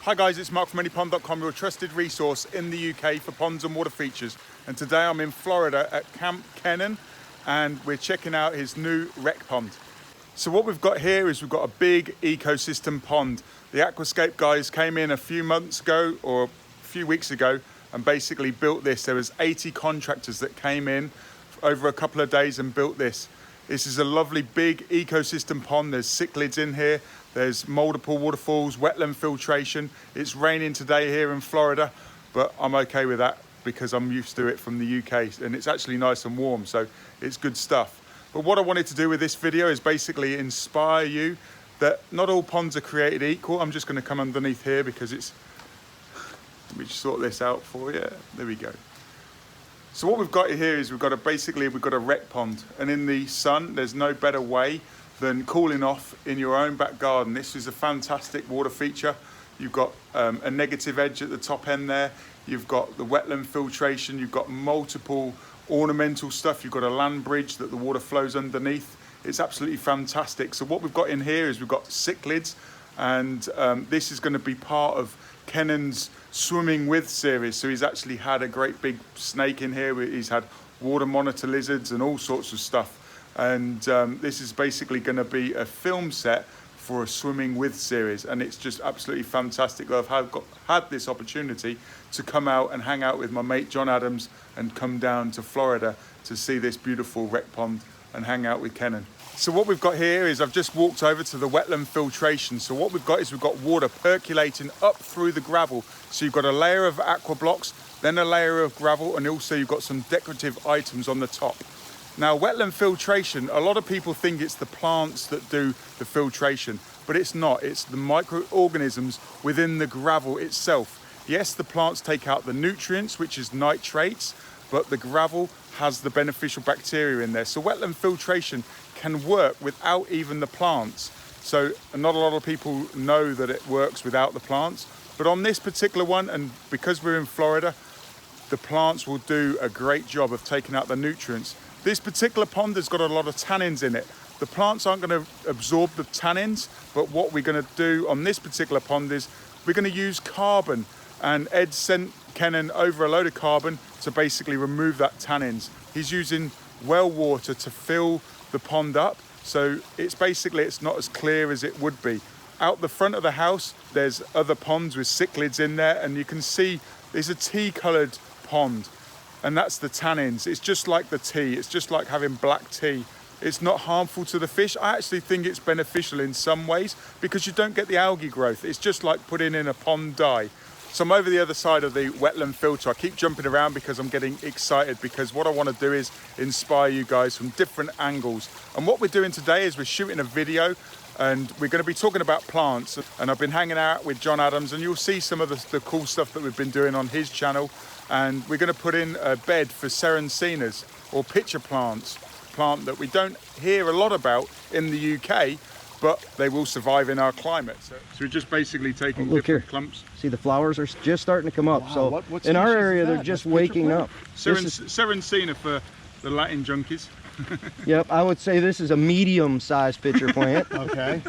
Hi guys, it's Mark from anypond.com, your trusted resource in the UK for ponds and water features. And today I'm in Florida at Kamp Kenan and we're checking out his new rec pond. So what we've got here is we've got a big ecosystem pond. The aquascape guys came in a few months ago or a few weeks ago and basically built this. There was 80 contractors that came in over a couple of days and built this. This is a lovely big ecosystem pond. There's cichlids in here. There's multiple waterfalls, wetland filtration. It's raining today here in Florida, but I'm okay with that because I'm used to it from the UK and it's actually nice and warm, so it's good stuff. But what I wanted to do with this video is basically inspire you that not all ponds are created equal. I'm just going to come underneath here because it's, let me just sort this out for you. There we go. So what we've got here is we've got a rec pond, and in the sun there's no better way than cooling off in your own back garden. This is a fantastic water feature. You've got a negative edge at the top end there. You've got the wetland filtration. You've got multiple ornamental stuff. You've got a land bridge that the water flows underneath. It's absolutely fantastic. So what we've got in here is we've got cichlids, and this is going to be part of Kenan's Swimming With series. So he's actually had a great big snake in here. He's had water monitor lizards and all sorts of stuff. And this is basically going to be a film set for a Swimming With series, and it's just absolutely fantastic. I've had this opportunity to come out and hang out with my mate John Adams and come down to Florida to see this beautiful rec pond and hang out with Kenan. So what we've got here is I've just walked over to the wetland filtration. So what we've got is we've got water percolating up through the gravel. So you've got a layer of aqua blocks, then a layer of gravel, and also you've got some decorative items on the top. Now, wetland filtration, a lot of people think it's the plants that do the filtration, but it's not. It's the microorganisms within the gravel itself. Yes, the plants take out the nutrients, which is nitrates, but the gravel has the beneficial bacteria in there. So wetland filtration can work without even the plants. So not a lot of people know that it works without the plants, but on this particular one, and because we're in Florida, the plants will do a great job of taking out the nutrients. This particular pond has got a lot of tannins in it. The plants aren't going to absorb the tannins, but what we're going to do on this particular pond is we're going to use carbon, and Ed sent Kenan over a load of carbon to basically remove that tannins. He's using well water to fill the pond up, so it's not as clear as it would be. Out the front of the house, there's other ponds with cichlids in there, and you can see there's a tea-coloured pond. And that's the tannins. It's just like the tea. It's just like having black tea. It's not harmful to the fish. I actually think it's beneficial in some ways because you don't get the algae growth. It's just like putting in a pond dye. So I'm over the other side of the wetland filter. I keep jumping around because I'm getting excited, because what I want to do is inspire you guys from different angles. And what we're doing today is we're shooting a video, and we're going to be talking about plants. And I've been hanging out with John Adams, and you'll see some of the cool stuff that we've been doing on his channel. And we're going to put in a bed for serencenas, or pitcher plants, plant that we don't hear a lot about in the UK, but they will survive in our climate. So we're just basically taking different clumps. See, the flowers are just starting to come up. Wow, so in our area, they're just waking up. Serencena for the Latin junkies. Yep, I would say this is a medium-sized pitcher plant. Okay.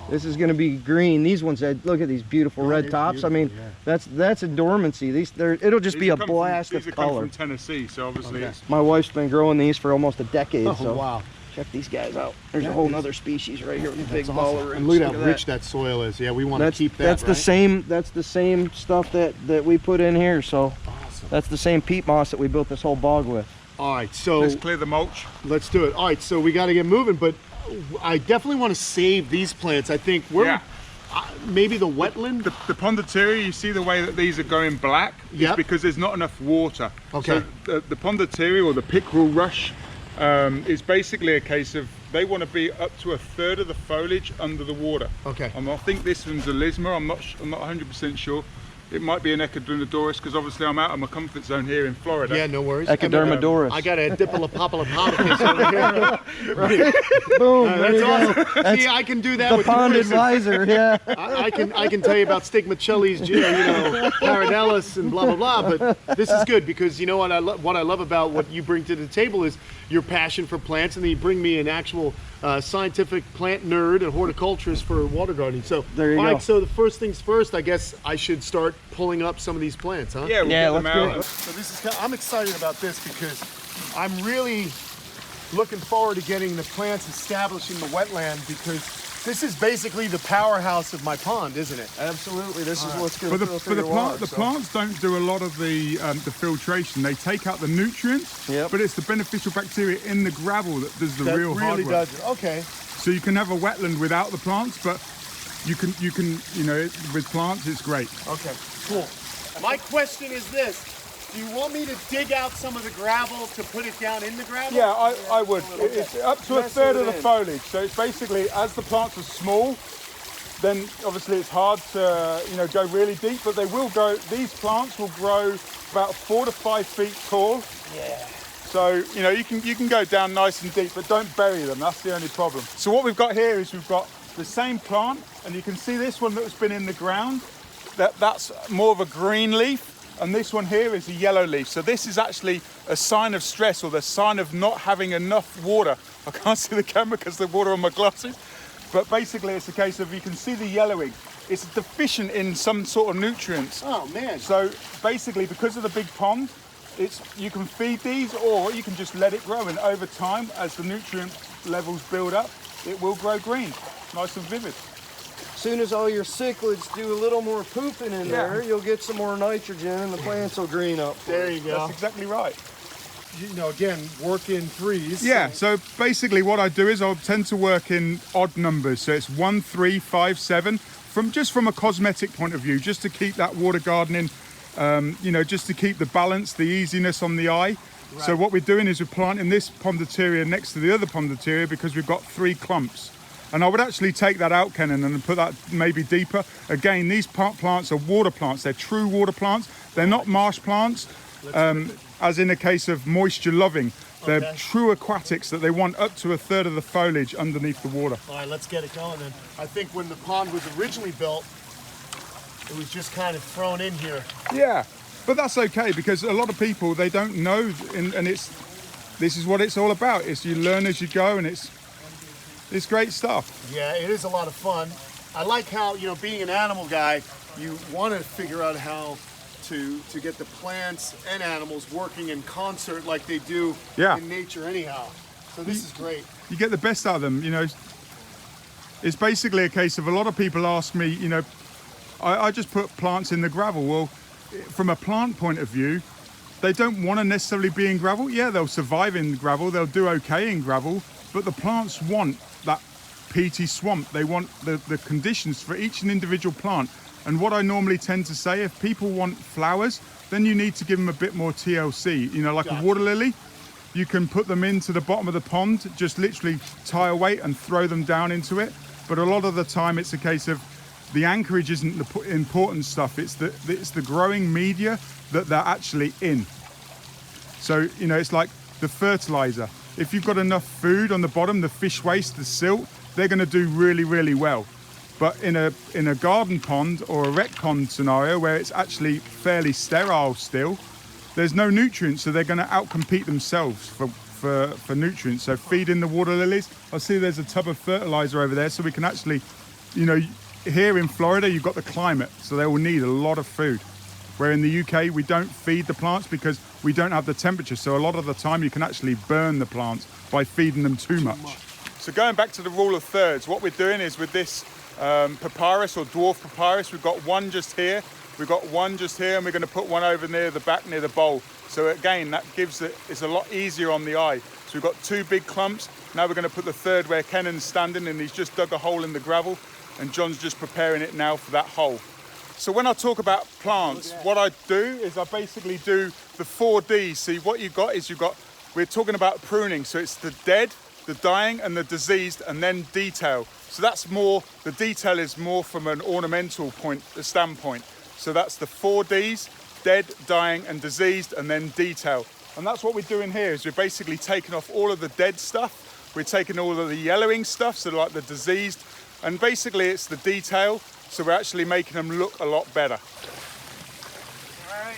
This is going to be green. These ones, look at these beautiful red tops. I mean, yeah. That's a dormancy. It'll just be a blast of color. These are from Tennessee, so obviously it's... My wife's been growing these for almost a decade. Oh, so wow. Check these guys out. There's a whole nother species right here with the big baller roots. And look at how rich that soil is. Yeah, we want to keep that. That's the same. That's the same stuff that we put in here. So awesome. That's the same peat moss that we built this whole bog with. All right, so let's clear the mulch. Let's do it. All right, so we got to get moving, but I definitely want to save these plants. I think maybe the wetland. The Pondateria, you see the way that these are going black? Yeah. Because there's not enough water. Okay. So the Pondateria, or the pickerel rush, is basically a case of they want to be up to 1/3 of the foliage under the water. Okay. I think this one's Alisma. I'm not 100% sure. It might be an Echinodorus, because obviously I'm out of my comfort zone here in Florida. Yeah, no worries. Echinodorus. I got a Diplopopolis over here. Right. Boom. That's awesome. See, I can do that the with pond advisor. Yeah. I can tell you about stigmatellis, paradellus, and blah blah blah. But this is good because you know what I love about what you bring to the table is your passion for plants, and then you bring me an actual scientific plant nerd and horticulturist for water gardening. So there you all go. right, so the first things first, I guess I should start pulling up some of these plants, huh? Yeah, we'll get them let's do out. it. So this is I'm excited about this because I'm really looking forward to getting the plants established in the wetland, because this is basically the powerhouse of my pond, isn't it? Absolutely, this is what's going But to the, filter but the, your water, the so. plants don't do a lot of the filtration. They take out the nutrients, Yep. but it's the beneficial bacteria in the gravel that does the That real hard really work. does it. Okay. So you can have a wetland without the plants, but you can with plants it's great. Okay, cool. My question is this. Do you want me to dig out some of the gravel to put it down in the gravel? Yeah, I would. It's up to a Nestle third of it the in. foliage. So it's basically, as the plants are small, then obviously it's hard to go really deep, but they will go. These plants will grow about 4 to 5 feet tall. Yeah. So you can go down nice and deep, but don't bury them. That's the only problem. So what we've got here is we've got the same plant, and you can see this one that's been in the ground. That's more of a green leaf. And this one here is a yellow leaf. So this is actually a sign of stress, or the sign of not having enough water. I can't see the camera because the water on my glasses. But basically it's a case of, you can see the yellowing. It's deficient in some sort of nutrients. Oh man. So basically, because of the big pond, you can feed these, or you can just let it grow. And over time, as the nutrient levels build up, it will grow green, nice and vivid. As soon as all your cichlids do a little more pooping in there, you'll get some more nitrogen and the plants will green up. There you go. That's exactly right. Again, work in threes. Yeah, so basically what I do is I'll tend to work in odd numbers. So it's 1, 3, 5, 7, from a cosmetic point of view, just to keep that water gardening, just to keep the balance, the easiness on the eye. Right. So what we're doing is we're planting this pondateria next to the other pondateria because we've got 3 clumps. And I would actually take that out, Kenan, and put that maybe deeper. Again, these plants are water plants. They're true water plants. They're not marsh plants, as in a case of moisture loving. They're true aquatics that they want up to a third of the foliage underneath the water. All right, let's get it going then. I think when the pond was originally built, it was just kind of thrown in here. Yeah, but that's okay, because a lot of people, they don't know, and this is what it's all about. It's you learn as you go, and it's great stuff. Yeah, it is a lot of fun. I like how, being an animal guy, you want to figure out how to get the plants and animals working in concert like they do in nature anyhow. So this is great. You get the best out of them, It's basically a case of, a lot of people ask me, I just put plants in the gravel. Well, from a plant point of view, they don't want to necessarily be in gravel. Yeah, they'll survive in gravel, they'll do okay in gravel, but the plants want that peaty swamp. They want the conditions for each and individual plant. And what I normally tend to say, if people want flowers, then you need to give them a bit more TLC. Like a water lily, you can put them into the bottom of the pond, just literally tie a weight and throw them down into it. But a lot of the time it's a case of, the anchorage isn't the important stuff, it's the growing media that they're actually in. So, it's like the fertilizer. If you've got enough food on the bottom, the fish waste, the silt, they're going to do really, really well. But in a garden pond or a rec pond scenario where it's actually fairly sterile still, there's no nutrients, so they're going to outcompete themselves for nutrients. So feed in the water lilies. I see there's a tub of fertilizer over there, so we can actually, here in Florida, you've got the climate, so they will need a lot of food. Where in the UK, we don't feed the plants because we don't have the temperature. So a lot of the time you can actually burn the plants by feeding them too much. So going back to the rule of thirds, what we're doing is with this papyrus or dwarf papyrus, we've got one just here, we've got one just here, and we're going to put one over near the back, near the bowl. So again, that gives it's a lot easier on the eye. So we've got 2 big clumps. Now we're going to put the third where Kenan's standing, and he's just dug a hole in the gravel, and John's just preparing it now for that hole. So when I talk about plants, what I do is I basically do the 4 Ds. See, what you've got is we're talking about pruning. So it's the dead, the dying, and the diseased, and then detail. So that's more, the detail is more from an ornamental standpoint. So that's the 4 Ds, dead, dying, and diseased, and then detail. And that's what we're doing here, is we're basically taking off all of the dead stuff. We're taking all of the yellowing stuff, so like the diseased, and basically it's the detail. So we're actually making them look a lot better. All right.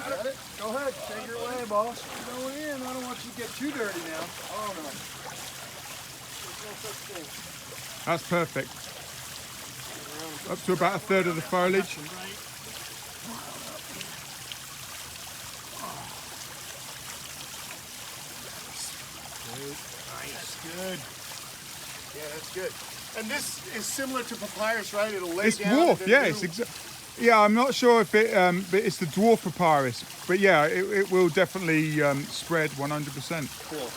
got it? Go ahead, take your way, boss. You're going in. I don't want you to get too dirty now. Oh, no. There's no such thing. That's perfect. Up to about 1/3 of the foliage. Nice, good. Yeah, that's good. And this is similar to papyrus, right? It'll lay It's down. dwarf, yeah. Yeah, I'm not sure if it, but it's the dwarf papyrus. But yeah, it will definitely spread 100%. Cool.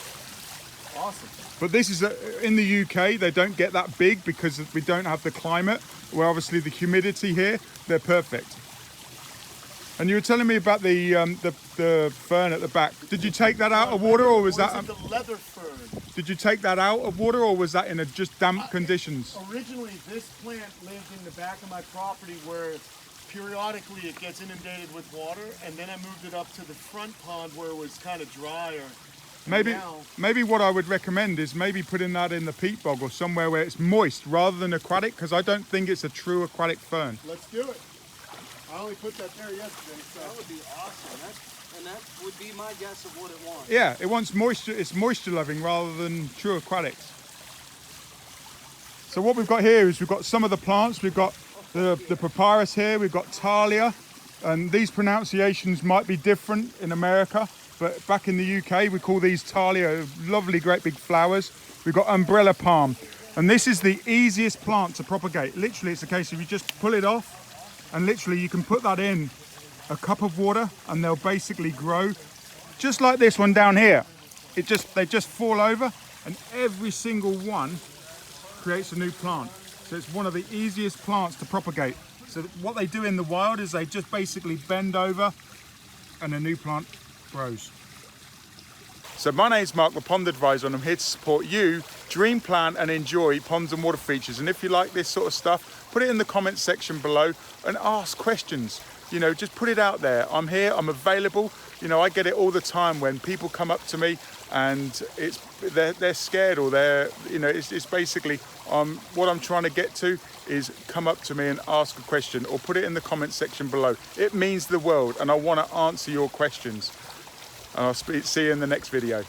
Awesome. But this is, in the UK, they don't get that big because we don't have the climate. Where obviously the humidity here, they're perfect. And you were telling me about the fern at the back. Did you take that out of water, or was that the leather fern? Did you take that out of water, or was that in just damp conditions? Originally, this plant lived in the back of my property where periodically it gets inundated with water, and then I moved it up to the front pond where it was kind of drier. Maybe what I would recommend is maybe putting that in the peat bog or somewhere where it's moist rather than aquatic, because I don't think it's a true aquatic fern. Let's do it. I only put that there yesterday, so that would be awesome. That would be my guess of what it wants. Yeah, it wants moisture. It's moisture loving rather than true aquatics. So what we've got here is we've got some of the plants. We've got the papyrus here. We've got Thalia, and these pronunciations might be different in America, but back in the UK we call these Thalia. Lovely, great big flowers. We've got umbrella palm, and this is the easiest plant to propagate. Literally, it's a case of you just pull it off. And literally you can put that in a cup of water and they'll basically grow just like this one down here. They just fall over, and every single one creates a new plant. So it's one of the easiest plants to propagate. So what they do in the wild is they just basically bend over and a new plant grows. So my name's Mark, the Pond Advisor, and I'm here to support you dream, plan and enjoy ponds and water features. And if you like this sort of stuff, put it in the comments section below and ask questions. You know, just put it out there. I'm here, I'm available. You know, I get it all the time when people come up to me and they're scared, or it's basically what I'm trying to get to is come up to me and ask a question, or put it in the comments section below. It means the world, and I want to answer your questions. And I'll see you in the next video.